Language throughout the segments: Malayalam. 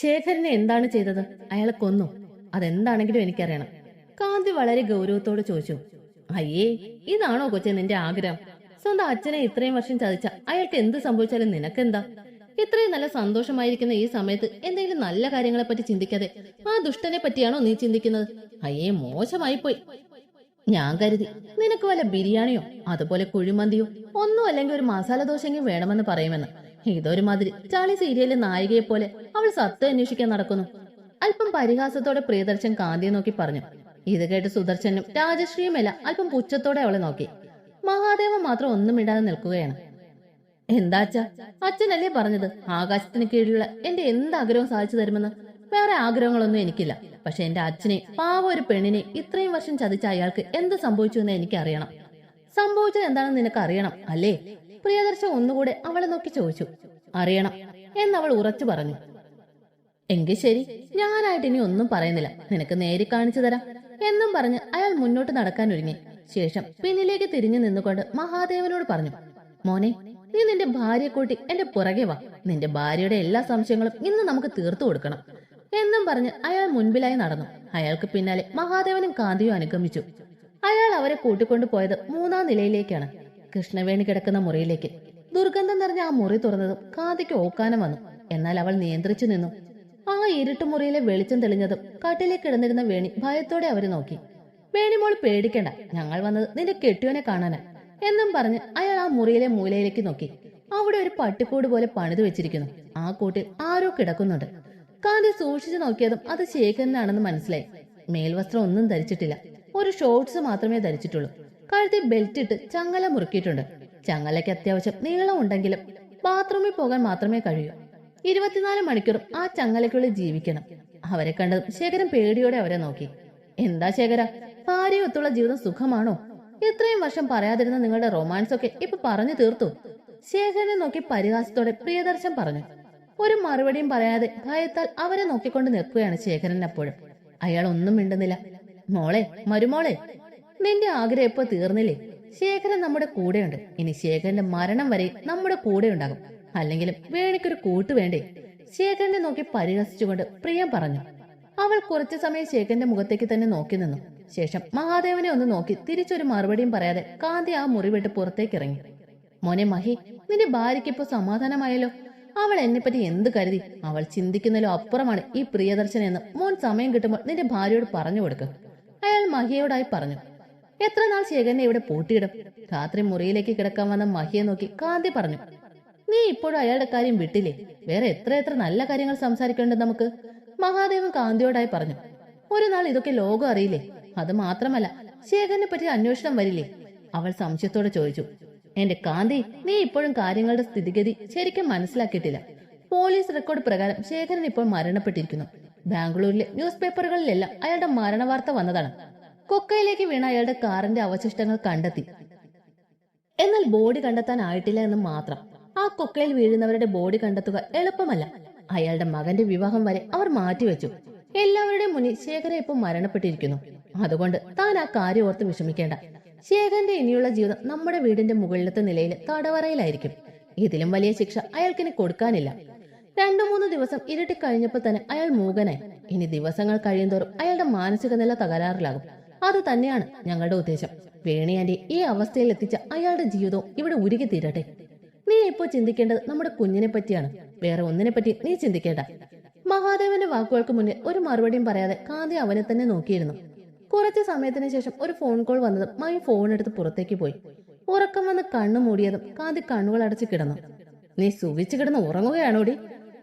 ശേഖരനെ എന്താണ് ചെയ്തത്? അയാളെ കൊന്നു. അതെന്താണെങ്കിലും എനിക്കറിയണം. കാന്തി വളരെ ഗൗരവത്തോട് ചോദിച്ചു. അയ്യേ, ഇതാണോ കൊച്ചെ നിന്റെ ആഗ്രഹം? സ്വന്തം അച്ഛനെ ഇത്രയും വർഷം ചതിച്ച അയാൾക്ക് എന്ത് സംഭവിച്ചാലും നിനക്കെന്താ? ഇത്രയും നല്ല സന്തോഷമായിരിക്കുന്ന ഈ സമയത്ത് എന്തെങ്കിലും നല്ല കാര്യങ്ങളെ പറ്റി ചിന്തിക്കാതെ ആ ദുഷ്ടനെ പറ്റിയാണോ നീ ചിന്തിക്കുന്നത്? അയ്യേ, മോശമായി പോയി. ഞാൻ കരുതി നിനക്ക് വല്ല ബിരിയാണിയോ അതുപോലെ കുഴിമന്തിയോ ഒന്നും അല്ലെങ്കിൽ ഒരു മസാല ദോശയെങ്കിലും വേണമെന്ന് പറയുമെന്ന്. ഇതൊരുമാതിരി ചളി സീരിയലിലെ നായികയെ പോലെ അവൾ സത്യം അന്വേഷിക്കാൻ നടക്കുന്നു. അല്പം പരിഹാസത്തോടെ പ്രിയദർശൻ കാന്തിയെ നോക്കി പറഞ്ഞു. ഇത് കേട്ട് സുദർശനും രാജശ്രീയുമെല്ലാം അല്പം പുച്ഛത്തോടെ അവളെ നോക്കി. മഹാദേവൻ മാത്രം ഒന്നും ഇടാതെ നിൽക്കുകയാണ്. എന്താ അച്ഛാ, അച്ഛനല്ലേ പറഞ്ഞത് ആകാശത്തിന് കീഴിലുള്ള എന്റെ എന്താഗ്രഹവും സാധിച്ചു തരുമെന്ന്? വേറെ ആഗ്രഹങ്ങളൊന്നും എനിക്കില്ല. പക്ഷെ എന്റെ അച്ഛനെ, പാവ ഒരു പെണ്ണിനെ ഇത്രയും വർഷം ചതിച്ച അയാൾക്ക് എന്ത് സംഭവിച്ചു എന്ന് എനിക്കറിയണം. സംഭവിച്ചത് എന്താണെന്ന് നിനക്ക് അറിയണം അല്ലേ? പ്രിയദർശൻ ഒന്നുകൂടെ അവളെ നോക്കി ചോദിച്ചു. അറിയണം എന്നവൾ ഉറച്ചു പറഞ്ഞു. എങ്കിൽ ശരി, ഞാനായിട്ട് ഇനി ഒന്നും പറയുന്നില്ല, നിനക്ക് നേരി കാണിച്ചു തരാം എന്നും പറഞ്ഞ് അയാൾ മുന്നോട്ട് നടക്കാൻ ഒരുങ്ങി. ശേഷം പിന്നിലേക്ക് തിരിഞ്ഞു നിന്നുകൊണ്ട് മഹാദേവനോട് പറഞ്ഞു. മോനെ, നീ നിന്റെ ഭാര്യയെ കൂട്ടി എന്റെ പുറകെ വാ. നിന്റെ ഭാര്യയുടെ എല്ലാ സംശയങ്ങളും ഇന്ന് നമുക്ക് തീർത്തു കൊടുക്കണം എന്നും പറഞ്ഞ് അയാൾ മുൻപിലായി നടന്നു. അയാൾക്ക് പിന്നാലെ മഹാദേവനും കാന്തിയും അനുഗമിച്ചു. അയാൾ അവരെ കൂട്ടിക്കൊണ്ടു പോയത് 3-ാം നിലയിലേക്കാണ്, കൃഷ്ണവേണി കിടക്കുന്ന മുറിയിലേക്ക്. ദുർഗന്ധം നിറഞ്ഞ ആ മുറി തുറന്നതും കാന്തിക്ക് ഓക്കാനം വന്നു. എന്നാൽ അവൾ നിയന്ത്രിച്ചു നിന്നു. ആ ഇരുട്ടുമുറിയിലെ വെളിച്ചം തെളിഞ്ഞതും കട്ടിലേക്ക് കിടന്നിരുന്ന വേണി ഭയത്തോടെ അവരെ നോക്കി. വേണിമോൾ, പേടിക്കണ്ട, ഞങ്ങൾ വന്നത് നിന്റെ കെട്ടിയോനെ കാണാനാ എന്നും പറഞ്ഞ് അയാൾ ആ മുറിയിലെ മൂലയിലേക്ക് നോക്കി. അവിടെ ഒരു പട്ടിക്കൂട് പോലെ പണിതു വെച്ചിരിക്കുന്നു. ആ കൂട്ടിൽ ആരോ കിടക്കുന്നുണ്ട്. കാന്തി സൂക്ഷിച്ചു നോക്കിയതും അത് ശേഖരനാണെന്ന് മനസ്സിലായി. മേൽവസ്ത്രം ഒന്നും ധരിച്ചിട്ടില്ല, ഒരു ഷോർട്സ് മാത്രമേ ധരിച്ചിട്ടുള്ളൂ. കഴുത്തിൽ ബെൽറ്റ് ഇട്ട് ചങ്ങല മുറുക്കിയിട്ടുണ്ട്. ചങ്ങലയ്ക്ക് അത്യാവശ്യം നീളം ഉണ്ടെങ്കിലും ബാത്റൂമിൽ പോകാൻ മാത്രമേ കഴിയൂ. 24 മണിക്കൂറും ആ ചങ്ങലയ്ക്കുള്ളിൽ ജീവിക്കണം. അവരെ കണ്ടതും ശേഖരൻ പേടിയോടെ അവരെ നോക്കി. എന്താ ശേഖര, ഭാര്യയൊത്തുള്ള ജീവിതം സുഖമാണോ? ഇത്രയും വർഷം പറയാതിരുന്ന നിങ്ങളുടെ റൊമാൻസ് ഒക്കെ ഇപ്പൊ പറഞ്ഞു തീർത്തു? ശേഖരനെ നോക്കി പരിഹാസത്തോടെ പ്രിയദർശൻ പറഞ്ഞു. ഒരു മറുപടിയും പറയാതെ ഭയത്താൽ അവരെ നോക്കിക്കൊണ്ട് നിൽക്കുകയാണ് ശേഖരൻ. അപ്പോഴും അയാൾ ഒന്നും മിണ്ടുന്നില്ല. മോളെ, മരുമോളെ, നിന്റെ ആഗ്രഹം ഇപ്പൊ തീർന്നില്ലേ? ശേഖരൻ നമ്മുടെ കൂടെയുണ്ട്. ഇനി ശേഖരന്റെ മരണം വരെ നമ്മുടെ കൂടെ ഉണ്ടാകും. അല്ലെങ്കിലും വേണിക്കൊരു കൂട്ട് വേണ്ടേ? ശേഖരനെ നോക്കി പരിഹസിച്ചുകൊണ്ട് പ്രിയ പറഞ്ഞു. അവൾ കുറച്ചു സമയം ശേഖരന്റെ മുഖത്തേക്ക് തന്നെ നോക്കി നിന്നു. ശേഷം മഹാദേവനെ ഒന്ന് നോക്കി തിരിച്ചൊരു മറുപടിയും പറയാതെ കാന്തി ആ മുറി വിട്ട് പുറത്തേക്ക് ഇറങ്ങി. മോനെ മഹി, നിന്റെ ഭാര്യയ്ക്ക് ഇപ്പൊ സമാധാനമായല്ലോ. അവൾ എന്നെപ്പറ്റി എന്ത് കരുതി? അവൾ ചിന്തിക്കുന്നതിലോ അപ്പുറമാണ് ഈ പ്രിയദർശൻ എന്ന് മോൻ സമയം കിട്ടുമ്പോൾ നിന്റെ ഭാര്യയോട് പറഞ്ഞു കൊടുക്കുക. അയാൾ മഹിയോടായി പറഞ്ഞു. എത്ര നാൾ ശേഖരനെ ഇവിടെ പൂട്ടിയിടും? രാത്രി മുറിയിലേക്ക് കിടക്കാൻ വന്ന മഹിയെ നോക്കി കാന്തി പറഞ്ഞു. നീ ഇപ്പോഴും അയാളുടെ കാര്യം വിട്ടില്ലേ? വേറെ എത്ര നല്ല കാര്യങ്ങൾ സംസാരിക്കേണ്ടത് നമുക്ക്. മഹാദേവൻ കാന്തിയോടായി പറഞ്ഞു. ഒരു നാൾ ഇതൊക്കെ ലോകം അറിയില്ലേ? അത് മാത്രമല്ല, ശേഖരനെ പറ്റി അന്വേഷണം വരില്ലേ? അവൾ സംശയത്തോടെ ചോദിച്ചു. എന്റെ കാന്തി, നീ ഇപ്പോഴും കാര്യങ്ങളുടെ സ്ഥിതിഗതി ശരിക്കും മനസ്സിലാക്കിയിട്ടില്ല. പോലീസ് റെക്കോർഡ് പ്രകാരം ശേഖരൻ ഇപ്പോൾ മരണപ്പെട്ടിരിക്കുന്നു. ബാംഗ്ലൂരിലെ ന്യൂസ് പേപ്പറുകളിലെല്ലാം അയാളുടെ മരണവാർത്ത വന്നതാണ്. കൊക്കയിലേക്ക് വീണ അയാളുടെ കാറിന്റെ അവശിഷ്ടങ്ങൾ കണ്ടെത്തി. എന്നാൽ ബോഡി കണ്ടെത്താനായിട്ടില്ല എന്ന് മാത്രം. ആ കൊക്കയിൽ വീഴുന്നവരുടെ ബോഡി കണ്ടെത്തുക എളുപ്പമല്ല. അയാളുടെ മകന്റെ വിവാഹം വരെ അവർ മാറ്റിവെച്ചു. എല്ലാവരുടെയും മുന്നിൽ ശേഖരൻ ഇപ്പോൾ മരണപ്പെട്ടിരിക്കുന്നു. അതുകൊണ്ട് താൻ ആ കാര്യം ഓർത്ത് വിഷമിക്കേണ്ട. ശേഖരന്റെ ഇനിയുള്ള ജീവിതം നമ്മുടെ വീടിന്റെ മുകളിലത്തെ നിലയിൽ തടവറയിലായിരിക്കും. ഇതിലും വലിയ ശിക്ഷ അയാൾക്കിനി കൊടുക്കാനില്ല. 2-3 ദിവസം ഇരുട്ടി കഴിഞ്ഞപ്പോൾ തന്നെ അയാൾ മൂകനായി. ഇനി ദിവസങ്ങൾ കഴിയുന്തോറും അയാളുടെ മാനസിക നില തകരാറിലാകും. അത് തന്നെയാണ് ഞങ്ങളുടെ ഉദ്ദേശം. വേണിയാന്റെ ഈ അവസ്ഥയിൽ എത്തിച്ച അയാളുടെ ജീവിതവും ഇവിടെ ഉരുകി തീരട്ടെ. നീ ഇപ്പോൾ ചിന്തിക്കേണ്ടത് നമ്മുടെ കുഞ്ഞിനെ പറ്റിയാണ്, വേറെ ഒന്നിനെ പറ്റി നീ ചിന്തിക്കേണ്ട. മഹാദേവന്റെ വാക്കുകൾക്ക് മുന്നിൽ ഒരു മറുപടിയും പറയാതെ കാന്തി അവനെ തന്നെ നോക്കിയിരുന്നു. കുറച്ചു സമയത്തിന് ശേഷം ഒരു ഫോൺ കോൾ വന്നതും മായി ഫോൺ എടുത്ത് പുറത്തേക്ക് പോയി. ഉറക്കം വന്ന് കണ്ണു മൂടിയതും കാന്തി കണ്ണുകൾ അടച്ചു കിടന്നു. നീ സുഖിച്ചു കിടന്ന് ഉറങ്ങുകയാണോടി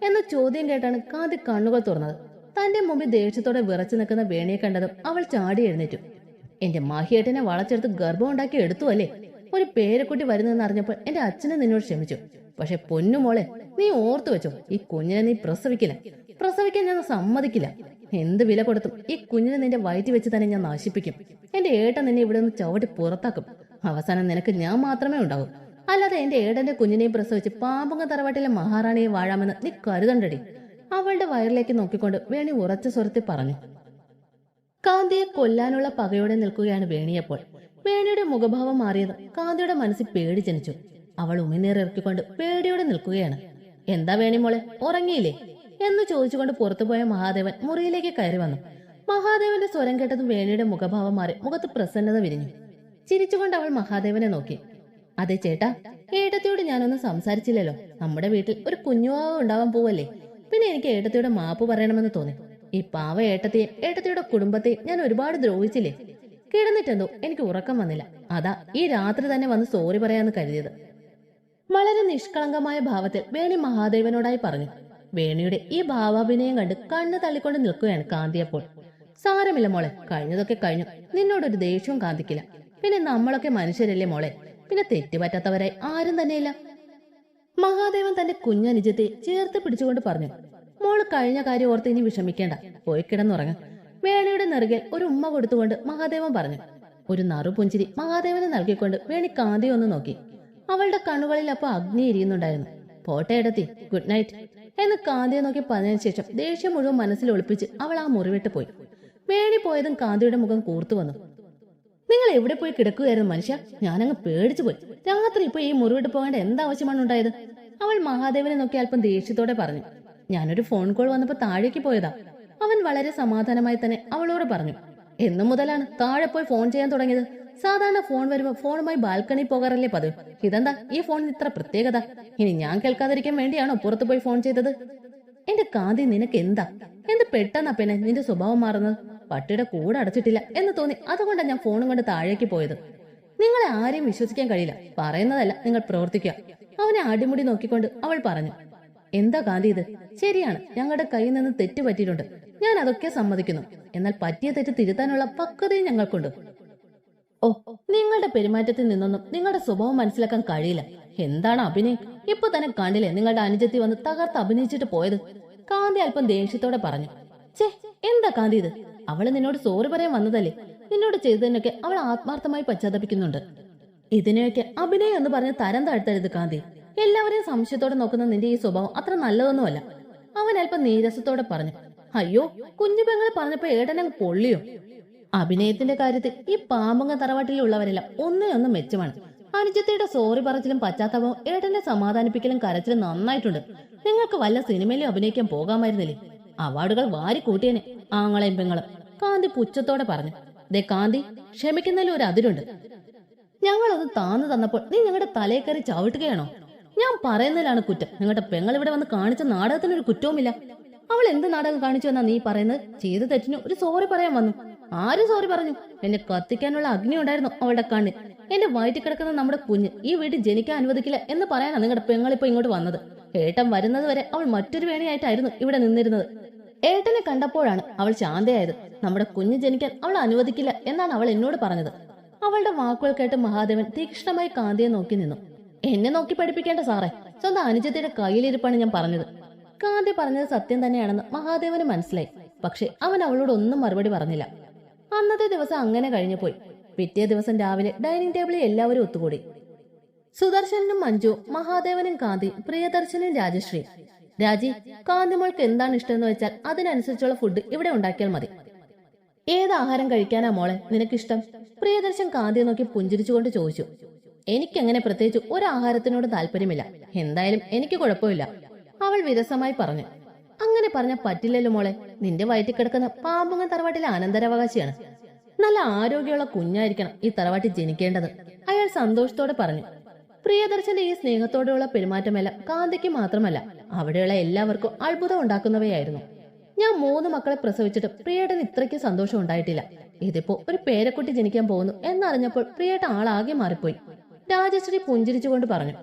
എന്ന ചോദ്യം കേട്ടാണ് കാന്തി കണ്ണുകൾ തുറന്നത്. തന്റെ മുമ്പിൽ ദേഷ്യത്തോടെ വിറച്ചു നിൽക്കുന്ന വേണിയെ കണ്ടതും അവൾ ചാടി എഴുന്നേറ്റു. എന്റെ മാഹിയേട്ടനെ വളച്ചെടുത്ത് ഗർഭം ഉണ്ടാക്കി എടുത്തു അല്ലേ? ഒരു പേരക്കുട്ടി വരുന്നതെന്ന് അറിഞ്ഞപ്പോൾ എന്റെ അച്ഛനെ നിന്നോട് ക്ഷമിച്ചു. പക്ഷെ പൊന്നുമോളെ, നീ ഓർത്തു വെച്ചോ, ഈ കുഞ്ഞിനെ നീ പ്രസവിക്കാൻ ഞാൻ സമ്മതിക്കില്ല. എന്ത് വില കൊടുത്തും ഈ കുഞ്ഞിനെ നിന്റെ വയറ്റി വെച്ച് തന്നെ ഞാൻ നശിപ്പിക്കും. എന്റെ ഏട്ടൻ നിന്നെ ഇവിടെ നിന്ന് ചവിട്ടി പുറത്താക്കും. അവസാനം നിനക്ക് ഞാൻ മാത്രമേ ഉണ്ടാവൂ. അല്ലാതെ എന്റെ ഏട്ടന്റെ കുഞ്ഞിനെയും പ്രസവിച്ച് പാമ്പുങ്ങ തറവാട്ടിലെ മഹാറാണിയെ വാഴാമെന്ന് നീ കരുതണ്ടടി. അവളുടെ വയറിലേക്ക് നോക്കിക്കൊണ്ട് വേണി ഉറച്ച സ്വരത്തിൽ പറഞ്ഞു. കാന്തിയെ കൊല്ലാനുള്ള പകയോടെ നിൽക്കുകയാണ് വേണിയപ്പോൾ. വേണിയുടെ മുഖഭാവം മാറിയത് കാന്തിയുടെ മനസ്സിൽ പേടി ജനിച്ചു. അവൾ ഉമിനീർ ഇറക്കിക്കൊണ്ട് പേടിയോടെ നിൽക്കുകയാണ്. എന്താ വേണിമോളെ, ഉറങ്ങിയില്ലേ? എന്ന് ചോദിച്ചുകൊണ്ട് പുറത്തുപോയ മഹാദേവൻ മുറിയിലേക്ക് കയറി വന്നു. മഹാദേവന്റെ സ്വരം കേട്ടതും വേണിയുടെ മുഖഭാവം മാറി മുഖത്ത് പ്രസന്നത വിരിഞ്ഞു. ചിരിച്ചുകൊണ്ട് അവൾ മഹാദേവനെ നോക്കി. അതെ ചേട്ടാ, ഏട്ടത്തിയോട് ഞാനൊന്നും സംസാരിച്ചില്ലല്ലോ. നമ്മുടെ വീട്ടിൽ ഒരു കുഞ്ഞുവാവ ഉണ്ടാവാൻ പോവല്ലേ. പിന്നെ എനിക്ക് ഏട്ടത്തിയോട് മാപ്പ് പറയണമെന്ന് തോന്നി. ഈ പാവ ഏട്ടത്തെയും ഏട്ടത്തിയുടെ കുടുംബത്തെയും ഞാൻ ഒരുപാട് ദ്രോഹിച്ചില്ലേ. കിടന്നിട്ടെന്തോ എനിക്ക് ഉറക്കം വന്നില്ല. അതാ ഈ രാത്രി തന്നെ വന്ന് സോറി പറയാന്ന് കരുതിയത്. വളരെ നിഷ്കളങ്കമായ ഭാവത്തിൽ വേണി മഹാദേവനോടായി പറഞ്ഞു. വേണിയുടെ ഈ ഭാവാഭിനയം കണ്ട് കണ്ണ് തള്ളിക്കൊണ്ട് നിൽക്കുകയാണ് കാന്തി. അപ്പോൾ സാരമില്ല മോളെ, കഴിഞ്ഞതൊക്കെ കഴിഞ്ഞു. നിന്നോടൊരു ദേഷ്യവും കാന്തിക്കില്ല. പിന്നെ നമ്മളൊക്കെ മനുഷ്യരല്ലേ മോളെ. പിന്നെ തെറ്റുപറ്റാത്തവരായി ആരും തന്നെയില്ല. മഹാദേവൻ തന്റെ കുഞ്ഞനുജത്തെ ചേർത്ത് പിടിച്ചുകൊണ്ട് പറഞ്ഞു. മോള് കഴിഞ്ഞ കാര്യം ഓർത്ത് ഇനി വിഷമിക്കേണ്ട, പോയി കിടന്നുറങ്ങ. വേണിയുടെ നെറുകിൽ ഒരു ഉമ്മ കൊടുത്തുകൊണ്ട് മഹാദേവൻ പറഞ്ഞു. ഒരു നറുപുഞ്ചിരി മഹാദേവന് നൽകിക്കൊണ്ട് വേണി കാന്തിയെ ഒന്ന് നോക്കി. അവളുടെ കണ്ണുകളിൽ അപ്പൊ അഗ്നി എരിയുന്നുണ്ടായിരുന്നു. പോട്ടെ എടുത്തി, ഗുഡ് നൈറ്റ് എന്ന് കാന്തിയെ നോക്കി പറഞ്ഞതിന് ശേഷം ദേഷ്യം മുഴുവൻ മനസ്സിൽ ഒളിപ്പിച്ച് അവൾ ആ മുറിവിട്ട് പോയി. വേണി പോയതും കാന്തിയുടെ മുഖം കൂർത്തു വന്നു. നിങ്ങൾ എവിടെ പോയി കിടക്കുകയായിരുന്നു മനുഷ്യ? ഞാനങ്ങ് പേടിച്ചു പോയി. രാത്രി ഇപ്പൊ ഈ മുറിവിട്ട് പോകേണ്ട എന്താവശ്യമാണ് ഉണ്ടായത്? അവൾ മഹാദേവനെ നോക്കി അല്പം ദേഷ്യത്തോടെ പറഞ്ഞു. ഞാനൊരു ഫോൺ കോൾ വന്നപ്പോ താഴേക്ക് പോയതാ. അവൻ വളരെ സമാധാനമായി തന്നെ അവളോട് പറഞ്ഞു. എന്നു മുതലാണ് താഴെ പോയി ഫോൺ ചെയ്യാൻ തുടങ്ങിയത്? സാധാരണ ഫോൺ വരുമ്പോ ഫോണുമായി ബാൽക്കണി പോകാറല്ലേ പതിവ്. ഇതെന്താ ഈ ഫോണിന് ഇത്ര പ്രത്യേകത? ഇനി ഞാൻ കേൾക്കാതിരിക്കാൻ വേണ്ടിയാണോ പുറത്തു പോയി ഫോൺ ചെയ്തത്? എന്റെ കാന്തി, നിനക്ക് എന്താ? എന്ത് പെട്ടെന്നാ പിന്നെ നിന്റെ സ്വഭാവം മാറുന്നത്? പട്ടിയുടെ കൂടെ അടച്ചിട്ടില്ല എന്ന് തോന്നി, അതുകൊണ്ടാണ് ഞാൻ ഫോണും കൊണ്ട് താഴേക്ക് പോയത്. നിങ്ങളെ ആരെയും വിശ്വസിക്കാൻ കഴിയില്ല. പറയുന്നതല്ല, നിങ്ങൾ പ്രവർത്തിക്കുക. അവനെ അടിമുടി നോക്കിക്കൊണ്ട് അവൾ പറഞ്ഞു. എന്താ കാന്തി ഇത്? ശരിയാണ്, ഞങ്ങളുടെ കയ്യിൽ നിന്ന് തെറ്റ് പറ്റിയിട്ടുണ്ട്. ഞാൻ അതൊക്കെ സമ്മതിക്കുന്നു. എന്നാൽ പറ്റിയ തെറ്റ് തിരുത്താനുള്ള പക്വതയും ഞങ്ങൾക്കുണ്ട്. ഓ, നിങ്ങളുടെ പെരുമാറ്റത്തിൽ നിന്നൊന്നും നിങ്ങളുടെ സ്വഭാവം മനസ്സിലാക്കാൻ കഴിയില്ല. എന്താണ് അഭിനയം? ഇപ്പൊ തന്നെ കണ്ടില്ലേ നിങ്ങളുടെ അനുജത്തി വന്ന് തകർത്ത് അഭിനയിച്ചിട്ട് പോയത്? കാന്തി അല്പം ദേഷ്യത്തോടെ പറഞ്ഞു. ചേ, എന്താ കാന്തി ഇത്? അവള് നിന്നോട് സോറി പറയാൻ വന്നതല്ലേ. നിന്നോട് ചെയ്തതിനൊക്കെ അവൾ ആത്മാർത്ഥമായി പശ്ചാത്തപിക്കുന്നുണ്ട്. ഇതിനെയൊക്കെ അഭിനയം എന്ന് പറഞ്ഞ് തരം താഴ്ത്തരുത് കാന്തി. എല്ലാവരെയും സംശയത്തോടെ നോക്കുന്ന നിന്റെ ഈ സ്വഭാവം അത്ര നല്ലതൊന്നുമല്ല. അവൻ അല്പം നീരസത്തോടെ പറഞ്ഞു. അയ്യോ, കുഞ്ഞു പെങ്ങളെ പറഞ്ഞപ്പോ ഏട്ടനങ്ങ് പൊള്ളിയോ? അഭിനയത്തിന്റെ കാര്യത്തിൽ ഈ പാമ്പങ്ങ തറവാട്ടിലുള്ളവരെല്ലാം ഒന്നേ മെച്ചമാണ്. അനുജത്തിയുടെ സോറി പറച്ചിലും പശ്ചാത്താപവും ഏട്ടനെ സമാധാനിപ്പിക്കലും കരച്ചിലും നന്നായിട്ടുണ്ട്. നിങ്ങൾക്ക് വല്ല സിനിമയിലും അഭിനയിക്കാൻ പോകാമായിരുന്നില്ലേ? അവാർഡുകൾ വാരി കൂട്ടിയനെ ആങ്ങളെയും പെങ്ങളും. കാന്തി പുച്ഛത്തോടെ പറഞ്ഞു. ദേ കാന്തി, ക്ഷമിക്കുന്നതിലും ഒരു അതിരുണ്ട്. ഞങ്ങളത് താന്നു തന്നപ്പോൾ നീ ഞങ്ങളുടെ തലയെ കയറി ചവിട്ടുകയാണോ? ഞാൻ പറയുന്നതിലാണ് കുറ്റം. നിങ്ങളുടെ പെങ്ങൾ ഇവിടെ വന്ന് കാണിച്ച നാടകത്തിനൊരു കുറ്റവുമില്ല. അവൾ എന്ത് നാടകം കാണിച്ചു എന്നാ നീ പറയുന്നത്? ചെയ്ത തെറ്റിന് ഒരു സോറി പറയാൻ വന്നു. ആരും സോറി പറഞ്ഞു? എന്നെ കത്തിക്കാനുള്ള അഗ്നി ഉണ്ടായിരുന്നു അവളുടെ കണ്ണിൽ. എന്റെ വയറ്റിൽ കിടക്കുന്ന നമ്മുടെ കുഞ്ഞ് ഈ വീട്ടിൽ ജനിക്കാൻ അനുവദിക്കില്ല എന്ന് പറയാനാണ് നിങ്ങളുടെ പെങ്ങളിപ്പോ ഇങ്ങോട്ട് വന്നത്. ഏട്ടൻ വരുന്നത് വരെ അവൾ മറ്റൊരു വേണിയായിട്ടായിരുന്നു ഇവിടെ നിന്നിരുന്നത്. ഏട്ടനെ കണ്ടപ്പോഴാണ് അവൾ ശാന്തയായത്. നമ്മുടെ കുഞ്ഞ് ജനിക്കാൻ അവൾ അനുവദിക്കില്ല എന്നാണ് അവൾ എന്നോട് പറഞ്ഞത്. അവളുടെ വാക്കുകൾ കേട്ട് മഹാദേവൻ തീക്ഷ്ണമായി കാന്തിയെ നോക്കി നിന്നു. എന്നെ നോക്കി പഠിപ്പിക്കേണ്ട സാറേ, സ്വന്തം അനുജത്തിയുടെ കയ്യിലിരിപ്പാണ് ഞാൻ പറഞ്ഞത്. കാന്തി പറഞ്ഞത് സത്യം തന്നെയാണെന്ന് മഹാദേവന് മനസ്സിലായി. പക്ഷെ അവൻ അവളോട് ഒന്നും മറുപടി പറഞ്ഞില്ല. അന്നത്തെ ദിവസം അങ്ങനെ കഴിഞ്ഞു പോയി. പിറ്റേ ദിവസം രാവിലെ ഡൈനിങ് ടേബിളിൽ എല്ലാവരും ഒത്തുകൂടി. സുദർശനും മഞ്ജു, മഹാദേവനും കാന്തി, പ്രിയദർശനും രാജശ്രീ. രാജി, കാന്തിമോൾക്ക് എന്താണ് ഇഷ്ടമെന്ന് വെച്ചാൽ അതിനനുസരിച്ചുള്ള ഫുഡ് ഇവിടെ ഉണ്ടാക്കിയാൽ മതി. ഏത് ആഹാരം കഴിക്കാനാ മോളെ നിനക്കിഷ്ടം? പ്രിയദർശൻ കാന്തിയെ നോക്കി പുഞ്ചിരിച്ചുകൊണ്ട് ചോദിച്ചു. എനിക്കങ്ങനെ പ്രത്യേകിച്ച് ഒരു ആഹാരത്തിനോട് താല്പര്യമില്ല. എന്തായാലും എനിക്ക് കുഴപ്പമില്ല, അവൾ വിരസമായി പറഞ്ഞു. അങ്ങനെ പറഞ്ഞാൽ പറ്റില്ലല്ലോ മോളെ. നിന്റെ വയറ്റിൽ കിടക്കുന്ന പാമ്പുങ്ങ തറവാട്ടിലെ അനന്തരാവകാശിയാണ്. നല്ല ആരോഗ്യമുള്ള കുഞ്ഞായിരിക്കണം ഈ തറവാട്ടിൽ ജനിക്കേണ്ടത്, അയാൾ സന്തോഷത്തോടെ പറഞ്ഞു. പ്രിയദർശന്റെ ഈ സ്നേഹത്തോടെയുള്ള പെരുമാറ്റമെല്ലാം കാന്തിക്ക് മാത്രമല്ല അവിടെയുള്ള എല്ലാവർക്കും അത്ഭുതം ഉണ്ടാക്കുന്നവയായിരുന്നു. ഞാൻ 3 മക്കളെ പ്രസവിച്ചിട്ട് പ്രിയേട്ടന് ഇത്രയ്ക്ക് സന്തോഷം ഉണ്ടായിട്ടില്ല. ഇതിപ്പോ ഒരു പേരക്കുട്ടി ജനിക്കാൻ പോകുന്നു എന്നറിഞ്ഞപ്പോൾ പ്രിയേട്ട ആളാകെ മാറിപ്പോയി. രാജശ്രീ പുഞ്ചിരിച്ചുകൊണ്ട് പറഞ്ഞു.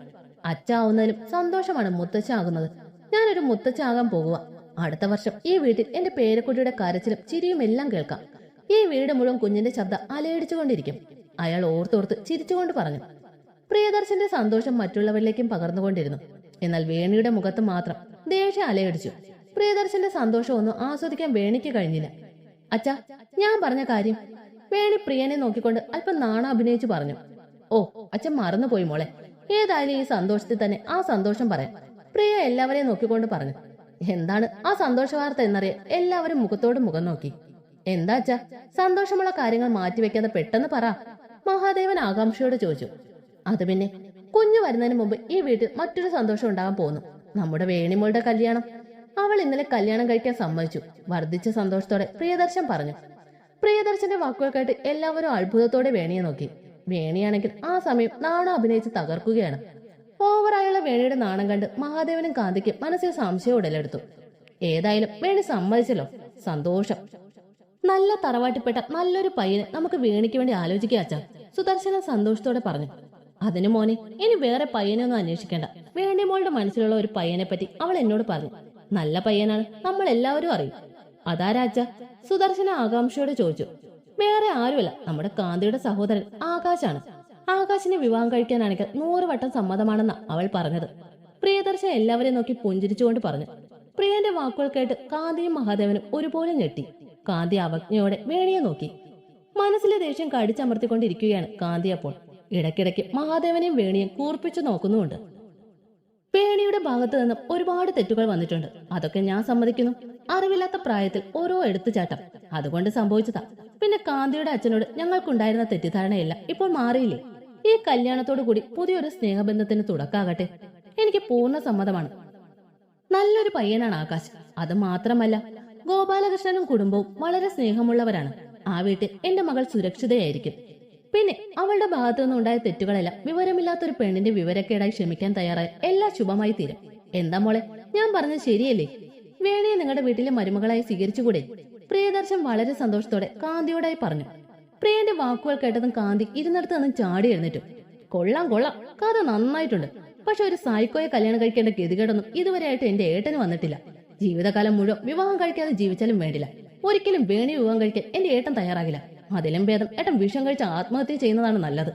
അച്ഛാവുന്നതിലും സന്തോഷമാണ് മുത്തച്ഛ ആകുന്നത്. ഞാനൊരു മുത്തച്ഛ ആകാൻ പോകുക. അടുത്ത വർഷം ഈ വീട്ടിൽ എന്റെ പേരക്കുട്ടിയുടെ കരച്ചിലും ചിരിയും എല്ലാം കേൾക്കാം. ഈ വീട് മുഴുവൻ കുഞ്ഞിന്റെ ശബ്ദം അലയടിച്ചുകൊണ്ടിരിക്കും, അയാൾ ഓർത്തോർത്ത് ചിരിച്ചുകൊണ്ട് പറഞ്ഞു. പ്രിയദർശന്റെ സന്തോഷം മറ്റുള്ളവരിലേക്കും പകർന്നുകൊണ്ടിരുന്നു. എന്നാൽ വേണിയുടെ മുഖത്ത് മാത്രം ദേഷ്യം അലയടിച്ചു. പ്രിയദർശന്റെ സന്തോഷമൊന്നും ആസ്വദിക്കാൻ വേണിക്ക് കഴിഞ്ഞില്ല. അച്ഛാ, ഞാൻ പറഞ്ഞ കാര്യം. വേണി പ്രിയനെ നോക്കിക്കൊണ്ട് അല്പം നാണം അഭിനയിച്ചു പറഞ്ഞു. ഓ, അച്ഛൻ മറന്നുപോയി മോളെ. ഏതായാലും ഈ സന്തോഷത്തിൽ തന്നെ ആ സന്തോഷം പറയാം. പ്രിയ എല്ലാവരെയും നോക്കിക്കൊണ്ട് പറഞ്ഞു. എന്താണ് ആ സന്തോഷ വാർത്ത എന്നറിയാൻ എല്ലാവരും മുഖത്തോട് മുഖം നോക്കി. എന്താ അച്ഛാ, സന്തോഷമുള്ള കാര്യങ്ങൾ മാറ്റിവെക്കാതെ പെട്ടെന്ന് പറ, മഹാദേവൻ ആകാംക്ഷയോട് ചോദിച്ചു. അത് പിന്നെ, കുഞ്ഞു വരുന്നതിന് മുമ്പ് ഈ വീട്ടിൽ മറ്റൊരു സന്തോഷം ഉണ്ടാകാൻ പോകുന്നു. നമ്മുടെ വേണിമോളുടെ കല്യാണം. അവൾ ഇന്നലെ കല്യാണം കഴിക്കാൻ സമ്മതിച്ചു. വർദ്ധിച്ച സന്തോഷത്തോടെ പ്രിയദർശൻ പറഞ്ഞു. പ്രിയദർശന്റെ വാക്കുകൾ കേട്ട് എല്ലാവരും അത്ഭുതത്തോടെ വേണിയെ നോക്കി. വേണിയാണെങ്കിൽ ആ സമയം നാണം അഭിനയിച്ച് തകർക്കുകയാണ്. ഓവറായുള്ള വേണിയുടെ നാണം കണ്ട് മഹാദേവനും കാന്തിക്ക് മനസ്സിൽ സംശയം ഉടലെടുത്തു. ഏതായാലും വേണി സമ്മതിച്ചല്ലോ, സന്തോഷം. നല്ല തറവാട്ടിപ്പെട്ട നല്ലൊരു പയ്യനെ നമുക്ക് വേണിക്ക് വേണ്ടി ആലോചിക്കുക അച്ഛാ, സുദർശന സന്തോഷത്തോടെ പറഞ്ഞു. അതിനു മോനെ, ഇനി വേറെ പയ്യനൊന്നും അന്വേഷിക്കേണ്ട. വേണി മോളുടെ മനസ്സിലുള്ള ഒരു പയ്യനെ പറ്റി അവൾ എന്നോട് പറഞ്ഞു. നല്ല പയ്യനാണ്, നമ്മൾ എല്ലാവരും അറിയും. അതാരാച്ച? സുദർശന ആകാംക്ഷയോടെ ചോദിച്ചു. വേറെ ആരുമല്ല, നമ്മുടെ കാന്തിയുടെ സഹോദരൻ ആകാശാണ്. ആകാശിനെ വിവാഹം കഴിക്കാനാണെങ്കിൽ 100 വട്ടം സമ്മതമാണെന്ന അവൾ പറഞ്ഞത്. പ്രിയദർശൻ എല്ലാവരെയും നോക്കി പുഞ്ചിരിച്ചുകൊണ്ട് പറഞ്ഞു. പ്രിയന്റെ വാക്കുകൾ കേട്ട് കാന്തിയും മഹാദേവനും ഒരുപോലെ ഞെട്ടി. കാന്തി അവജ്ഞയോടെ വേണിയെ നോക്കി. മനസ്സിലെ ദേഷ്യം കടിച്ചമർത്തിക്കൊണ്ടിരിക്കുകയാണ് കാന്തി. അപ്പോൾ ഇടയ്ക്കിടയ്ക്ക് മഹാദേവനെയും വേണിയും കൂർപ്പിച്ചു നോക്കുന്നുമുണ്ട്. വേണിയുടെ ഭാഗത്ത് നിന്നും ഒരുപാട് തെറ്റുകൾ വന്നിട്ടുണ്ട്, അതൊക്കെ ഞാൻ സമ്മതിക്കുന്നു. അറിവില്ലാത്ത പ്രായത്തിൽ ഓരോ എടുത്തുചാട്ടം, അതുകൊണ്ട് സംഭവിച്ചതാ. പിന്നെ കാന്തിയുടെ അച്ഛനോട് ഞങ്ങൾക്കുണ്ടായിരുന്ന തെറ്റിദ്ധാരണയെല്ലാം ഇപ്പോൾ മാറിയില്ലേ? ഈ കല്യാണത്തോടു കൂടി പുതിയൊരു സ്നേഹബന്ധത്തിന് തുടക്കാകട്ടെ. എനിക്ക് പൂർണ്ണ സമ്മതമാണ്. നല്ലൊരു പയ്യനാണ് ആകാശ്. അത് മാത്രമല്ല, ഗോപാലകൃഷ്ണനും കുടുംബവും വളരെ സ്നേഹമുള്ളവരാണ്. ആ വീട്ടിൽ എന്റെ മകൾ സുരക്ഷിതയായിരിക്കും. പിന്നെ അവളുടെ ഭാഗത്തു നിന്നുണ്ടായ തെറ്റുകളെല്ലാം വിവരമില്ലാത്തൊരു പെണ്ണിന്റെ വിവരക്കേടായി ക്ഷമിക്കാൻ തയ്യാറായ എല്ലാം ശുഭമായി തീരും. എന്താ മോളെ, ഞാൻ പറഞ്ഞത് ശരിയല്ലേ? വേണിയെ നിങ്ങളുടെ വീട്ടിലെ മരുമകളായി സ്വീകരിച്ചുകൂടെ? പ്രിയദർശൻ വളരെ സന്തോഷത്തോടെ കാന്തിയോടായി പറഞ്ഞു. പ്രിയന്റെ വാക്കുകൾ കേട്ടതും കാന്തി ഇരുന്നിടത്ത് നിന്നും ചാടി എഴുന്നേറ്റു. കൊള്ളാം കൊള്ളാം, കഥ നന്നായിട്ടുണ്ട്. പക്ഷെ ഒരു സായിക്കോയെ കല്യാണം കഴിക്കേണ്ട ഗതികേടൊന്നും ഇതുവരെയായിട്ട് എന്റെ ഏട്ടന് വന്നിട്ടില്ല. ജീവിതകാലം മുഴുവൻ വിവാഹം കഴിക്കാതെ ജീവിച്ചാലും വേണ്ടില്ല, ഒരിക്കലും വേണി വിവാഹം കഴിക്കാൻ എന്റെ ഏട്ടൻ തയ്യാറാകില്ല. അതിലും ഭേദം ഏട്ടൻ വിഷം കഴിച്ച് ആത്മഹത്യ ചെയ്യുന്നതാണ് നല്ലത്.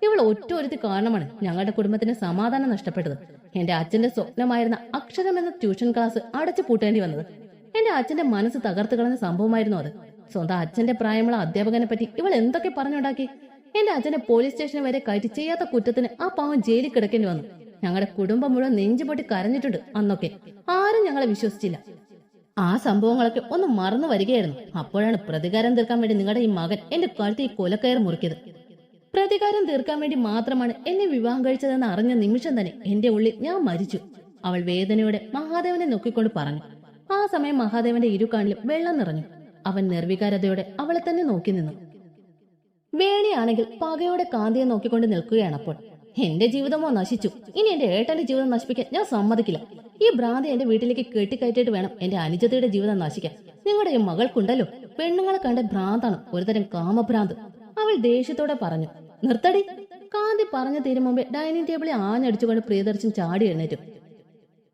ഇവൾ ഒറ്റ കാരണമാണ് ഞങ്ങളുടെ കുടുംബത്തിന് സമാധാനം നഷ്ടപ്പെട്ടത്. എന്റെ അച്ഛന്റെ സ്വപ്നമായിരുന്ന അക്ഷരം എന്ന ട്യൂഷൻ ക്ലാസ് അടച്ചു പൂട്ടേണ്ടി വന്നത്. എന്റെ അച്ഛന്റെ മനസ്സ് തകർത്ത് കളഞ്ഞ സംഭവമായിരുന്നു അത്. സ്വന്തം അച്ഛന്റെ പ്രായമുള്ള അധ്യാപകനെ പറ്റി ഇവൾ എന്തൊക്കെ പറഞ്ഞുണ്ടാക്കി. എന്റെ അച്ഛനെ പോലീസ് സ്റ്റേഷൻ വരെ കയറ്റി ചെയ്യാത്ത കുറ്റത്തിന് ആ പാവം ജയിലിൽ കിടക്കേണ്ടി വന്നു. ഞങ്ങളുടെ കുടുംബം മുഴുവൻ നെഞ്ചുപൊട്ടി കരഞ്ഞിട്ടുണ്ട്. അന്നൊക്കെ ആരും ഞങ്ങളെ വിശ്വസിച്ചില്ല. ആ സംഭവങ്ങളൊക്കെ ഒന്ന് മറന്നു വരികയായിരുന്നു. അപ്പോഴാണ് പ്രതികാരം തീർക്കാൻ വേണ്ടി നിങ്ങളുടെ ഈ മകൻ എന്റെ കഴുത്ത് ഈ കൊലക്കയർ മുറിക്കിയത്. പ്രതികാരം തീർക്കാൻ വേണ്ടി മാത്രമാണ് എന്നെ വിവാഹം കഴിച്ചതെന്ന് അറിഞ്ഞ നിമിഷം തന്നെ എന്റെ ഉള്ളിൽ ഞാൻ മരിച്ചു. അവൾ വേദനയോടെ മഹാദേവനെ നോക്കിക്കൊണ്ട് പറഞ്ഞു. ആ സമയം മഹാദേവന്റെ ഇരുകാണിലും വെള്ളം നിറഞ്ഞു. അവൻ നിർവികാരതയോടെ അവളെ തന്നെ നോക്കി നിന്നു. വേണിയാണെങ്കിൽ പകയോടെ കാന്തിയെ നോക്കിക്കൊണ്ട് നിൽക്കുകയാണ്. അപ്പോൾ എന്റെ ജീവിതമോ നശിച്ചു, ഇനി എന്റെ ഏട്ടന്റെ ജീവിതം നശിപ്പിക്കാൻ ഞാൻ സമ്മതിക്കില്ല. ഈ ഭ്രാന്തി എന്റെ വീട്ടിലേക്ക് കെട്ടിക്കയറ്റിട്ട് വേണം എന്റെ അനുജത്തിയുടെ ജീവിതം നശിക്കാൻ. നിങ്ങളുടെ ഈ മകൾക്കുണ്ടല്ലോ പെണ്ണുങ്ങളെ കണ്ട ഭ്രാന്താണ്, ഒരുതരം കാമഭ്രാന്ത്. അവൾ ദേഷ്യത്തോടെ പറഞ്ഞു. നിർത്തടി. കാന്തി പറഞ്ഞു തീരും മുമ്പേ ഡൈനിങ് ടേബിളിൽ ആഞ്ഞടിച്ചുകൊണ്ട് പ്രിയദർശൻ ചാടി എഴുന്നേറ്റു.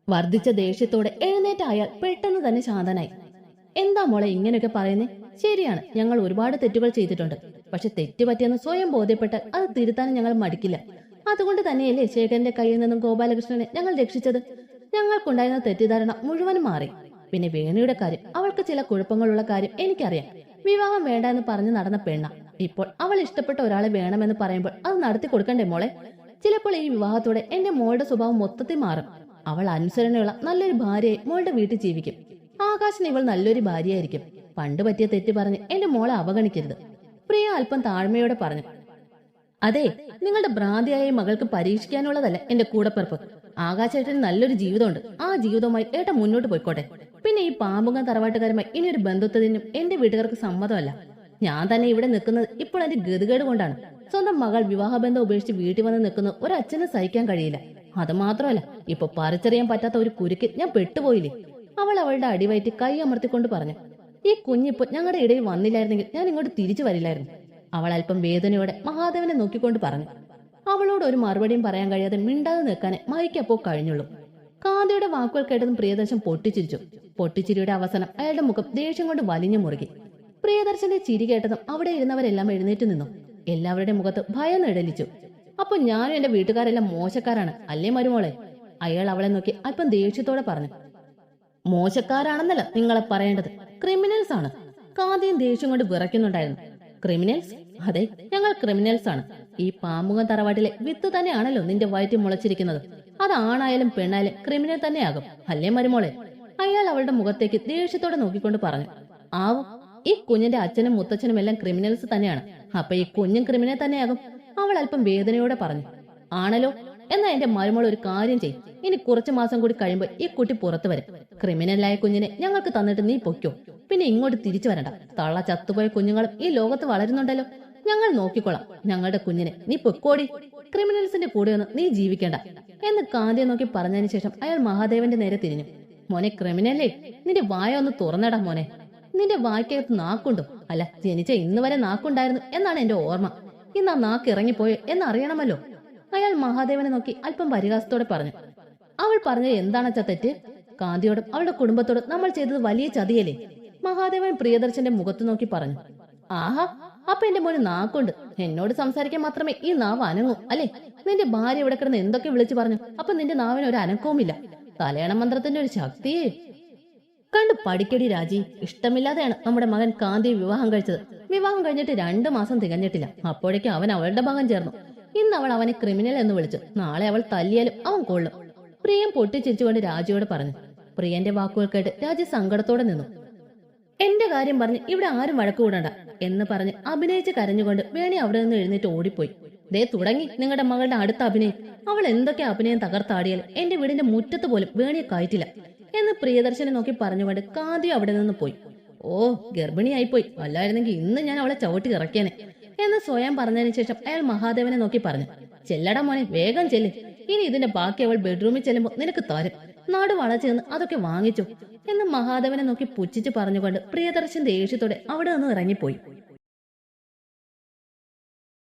വർദ്ധിച്ച ദേഷ്യത്തോടെ എഴുന്നേറ്റ അയാൾ പെട്ടെന്ന് തന്നെ ശാന്തനായി. എന്താ മോളെ ഇങ്ങനെയൊക്കെ പറയുന്നേ? ശരിയാണ്, ഞങ്ങൾ ഒരുപാട് തെറ്റുകൾ ചെയ്തിട്ടുണ്ട്. പക്ഷെ തെറ്റുപറ്റിയെന്ന് സ്വയം ബോധ്യപ്പെട്ടാൽ അത് തിരുത്താനും ഞങ്ങൾ മടിക്കില്ല. അതുകൊണ്ട് തന്നെയല്ലേ ശേഖരന്റെ കയ്യിൽ നിന്നും ഗോപാലകൃഷ്ണനെ ഞങ്ങൾ രക്ഷിച്ചത്. ഞങ്ങൾക്കുണ്ടായിരുന്ന തെറ്റിദ്ധാരണ മുഴുവനും മാറി. പിന്നെ വേണിയുടെ കാര്യം, അവൾക്ക് ചില കുഴപ്പങ്ങളുള്ള കാര്യം എനിക്കറിയാം. വിവാഹം വേണ്ട എന്ന് പറഞ്ഞു നടന്ന പെണ്ണ. ഇപ്പോൾ അവൾ ഇഷ്ടപ്പെട്ട ഒരാളെ വേണമെന്ന് പറയുമ്പോൾ അത് നടത്തി കൊടുക്കണ്ടേ മോളെ? ചിലപ്പോൾ ഈ വിവാഹത്തോടെ എന്റെ മോളുടെ സ്വഭാവം മൊത്തത്തിൽ മാറും. അവൾ അനുസരണയുള്ള നല്ലൊരു ഭാര്യയെ മോളുടെ വീട്ടിൽ ജീവിക്കും. ആകാശിന് ഇവൾ നല്ലൊരു ഭാര്യയായിരിക്കും. പണ്ട് പറ്റിയ തെറ്റ് പറഞ്ഞ് എന്റെ മോളെ അവഗണിക്കരുത്. പ്രിയ അല്പം താഴ്മയോടെ പറഞ്ഞു. അതെ, നിങ്ങളുടെ ഭ്രാന്തിയായ മകൾക്ക് പരീക്ഷിക്കാനുള്ളതല്ല എന്റെ കൂടപ്പിറപ്പ്. ആകാശേട്ടന് നല്ലൊരു ജീവിതമുണ്ട്. ആ ജീവിതവുമായി ഏട്ടൻ മുന്നോട്ട് പോയിക്കോട്ടെ. പിന്നെ ഈ പാമ്പുങ്ങ തറവാട്ടുകാരുമായി ഇനിയൊരു ബന്ധുത്വത്തിനും എന്റെ വീട്ടുകാർക്ക് സമ്മതമല്ല. ഞാൻ തന്നെ ഇവിടെ നിൽക്കുന്നത് ഇപ്പോൾ എന്റെ ഗതികേട് കൊണ്ടാണ്. സ്വന്തം മകൾ വിവാഹബന്ധം ഉപേക്ഷിച്ച് വീട്ടിൽ വന്ന് നിൽക്കുന്നത് ഒരച്ഛന് സഹിക്കാൻ കഴിയില്ല. അത് മാത്രമല്ല, ഇപ്പൊ പറിച്ചറിയാൻ പറ്റാത്ത ഒരു കുരുക്ക് ഞാൻ പെട്ടുപോയില്ലേ? അവൾ അവളുടെ അടിവയറ്റി കൈ അമർത്തിക്കൊണ്ട് പറഞ്ഞു. ഈ കുഞ്ഞിപ്പോ ഞങ്ങളുടെ ഇടയിൽ വന്നില്ലായിരുന്നെങ്കിൽ ഞാൻ ഇങ്ങോട്ട് തിരിച്ചു വരില്ലായിരുന്നു. അവൾ അല്പം വേദനയോടെ മഹാദേവനെ നോക്കിക്കൊണ്ട് പറഞ്ഞു. അവളോട് ഒരു മറുപടിയും പറയാൻ കഴിയാതെ മിണ്ടാതെ നിൽക്കാനേ മൈക്കപ്പോ കഴിഞ്ഞുള്ളൂ. കാന്തിയുടെ വാക്കുകൾ കേട്ടതും പ്രിയദർശൻ പൊട്ടിച്ചിരിച്ചു. പൊട്ടിച്ചിരിയുടെ അവസാനം അയാളുടെ മുഖം ദേഷ്യം കൊണ്ട് വലിഞ്ഞു മുറുകി. പ്രിയദർശന്റെ ചിരി കേട്ടതും അവിടെ ഇരുന്നവരെല്ലാം എഴുന്നേറ്റ് നിന്നു. എല്ലാവരുടെ മുഖത്ത് ഭയം നിഴലിച്ചു. അപ്പൊ ഞാനും എന്റെ വീട്ടുകാരെല്ലാം മോശക്കാരാണ് അല്ലേ മരുമോളെ? അയാൾ അവളെ നോക്കി അല്പം ദേഷ്യത്തോടെ പറഞ്ഞു. മോശക്കാരാണെന്നല്ല നിങ്ങളെ പറയേണ്ടത്, ക്രിമിനൽസ് ആണ്. കാന്തിയും ദേഷ്യം കൊണ്ട് വിറയ്ക്കുന്നുണ്ടായിരുന്നു. ക്രിമിനൽസ്? അതെ, ഞങ്ങൾ ക്രിമിനൽസ് ആണ്. ഈ പാമ്പുങ്ങ തറവാട്ടിലെ വിത്ത് തന്നെയാണല്ലോ നിന്റെ വയറ്റിൽ മുളച്ചിരിക്കുന്നത്. അത് ആണായാലും പെണ്ണായാലും ക്രിമിനൽ തന്നെയാകും അല്ലേ മരുമോളെ? അയാൾ അവളുടെ മുഖത്തേക്ക് ദേഷ്യത്തോടെ നോക്കിക്കൊണ്ട് പറഞ്ഞു. ആവും, ഈ കുഞ്ഞിന്റെ അച്ഛനും മുത്തച്ഛനും എല്ലാം ക്രിമിനൽസ് തന്നെയാണ്. അപ്പൊ ഈ കുഞ്ഞും ക്രിമിനൽ തന്നെയാകും. അവൾ അല്പം വേദനയോടെ പറഞ്ഞു. ആണല്ലോ, എന്നാ എന്റെ മരുമോൾ ഒരു കാര്യം ചെയ്യും. ഇനി കുറച്ചു മാസം കൂടി കഴിയുമ്പോൾ ഈ കുട്ടി പുറത്തു വരും. ക്രിമിനലായ കുഞ്ഞിനെ ഞങ്ങൾക്ക് തന്നിട്ട് നീ പൊയ്ക്കോ. പിന്നെ ഇങ്ങോട്ട് തിരിച്ചു വരണ്ട. തള്ള ചത്തുപോയ കുഞ്ഞുങ്ങളും ഈ ലോകത്ത് വളരുന്നുണ്ടല്ലോ. ഞങ്ങൾ നോക്കിക്കൊള്ളാം ഞങ്ങളുടെ കുഞ്ഞിനെ. നീ പൊക്കോടി. ക്രിമിനൽസിന്റെ കൂടെയൊന്നും നീ ജീവിക്കേണ്ട എന്ന് കാന്തിയെ നോക്കി പറഞ്ഞതിന് ശേഷം അയാൾ മഹാദേവന്റെ നേരെ തിരിഞ്ഞു. മോനെ ക്രിമിനലേ, നിന്റെ വായ ഒന്ന് തുറന്നടാ മോനെ. നിന്റെ വായ്ക്കകത്ത് നാക്കുണ്ടോ? അല്ല, ജനിച്ച ഇന്ന് വരെ നാക്കുണ്ടായിരുന്നു എന്നാണ് എന്റെ ഓർമ്മ. ഇന്ന് ആ നാക്ക് ഇറങ്ങിപ്പോയോ എന്നറിയണമല്ലോ. അയാൾ മഹാദേവനെ നോക്കി അല്പം പരിഹാസത്തോടെ പറഞ്ഞു. അവൾ പറഞ്ഞത് എന്താണച്ച തെറ്റ്? കാന്തിയോടും അവളുടെ കുടുംബത്തോടും നമ്മൾ ചെയ്തത് വലിയ ചതിയല്ലേ? മഹാദേവൻ പ്രിയദർശന്റെ മുഖത്ത് നോക്കി പറഞ്ഞു. ആഹാ, അപ്പൊ എന്റെ മോന് നാക്കുണ്ട്. എന്നോട് സംസാരിക്കാൻ മാത്രമേ ഈ നാവ് അനങ്ങൂ അല്ലേ? നിന്റെ ഭാര്യ ഇവിടെ കിടന്ന് എന്തൊക്കെ വിളിച്ചു പറഞ്ഞു. അപ്പൊ നിന്റെ നാവിന് ഒരു അനക്കവുമില്ല. തലയണ മന്ത്രത്തിന്റെ ഒരു ശക്തിയേ കണ്ടു പഠിക്കടി രാജി. ഇഷ്ടമില്ലാതെയാണ് നമ്മുടെ മകൻ കാന്തിയെ വിവാഹം കഴിച്ചത്. വിവാഹം കഴിഞ്ഞിട്ട് 2 മാസം തികഞ്ഞിട്ടില്ല. അപ്പോഴേക്കും അവൻ അവളുടെ ഭാഗം ചേർന്നു. ഇന്ന് അവൾ അവനെ ക്രിമിനൽ എന്ന് വിളിച്ചു. നാളെ അവൾ തല്ലിയാലും അവൻ കൊള്ളും. പ്രിയൻ പൊട്ടിച്ചിരിച്ചുകൊണ്ട് രാജിയോട് പറഞ്ഞു. പ്രിയന്റെ വാക്കുകൾ കേട്ട് രാജി സങ്കടത്തോടെ നിന്നു. എന്റെ കാര്യം പറഞ്ഞ് ഇവിടെ ആരും വഴക്കു കൂടണ്ട എന്ന് പറഞ്ഞ് അഭിനയിച്ച് കരഞ്ഞുകൊണ്ട് വേണി അവിടെ നിന്ന് എഴുന്നേറ്റ് ഓടിപ്പോയി. ദേ തുടങ്ങി നിങ്ങളുടെ മകളുടെ അടുത്ത അഭിനയം. അവൾ എന്തൊക്കെ അഭിനയം തകർത്താടിയാലും എന്റെ വീടിന്റെ മുറ്റത്ത് പോലും വേണിയെ കയറ്റില്ല എന്ന് പ്രിയദർശനെ നോക്കി പറഞ്ഞുകൊണ്ട് കാന്തി അവിടെ നിന്ന് പോയി. ഓ, ഗർഭിണിയായിപ്പോയി. അല്ലായിരുന്നെങ്കിൽ ഇന്ന് ഞാൻ അവളെ ചവിട്ടി ഇറക്കിയനെ എന്ന് സ്വയം പറഞ്ഞതിന് ശേഷം അയാൾ മഹാദേവനെ നോക്കി പറഞ്ഞു. ചെല്ലടാ മോനെ, വേഗം ചെല്ല്. ഇനി ഇതിന്റെ ബാക്കി അവൾ ബെഡ്റൂമിൽ ചെല്ലുമ്പോൾ നിനക്ക് തരും. നാട് വളച്ചെന്ന് അതൊക്കെ വാങ്ങിച്ചു എന്ന് മഹാദേവനെ നോക്കി പുച്ഛിച്ച് പറഞ്ഞുകൊണ്ട് പ്രിയദർശൻ ദേഷ്യത്തോടെ അവിടെ നിന്ന് ഇറങ്ങിപ്പോയി.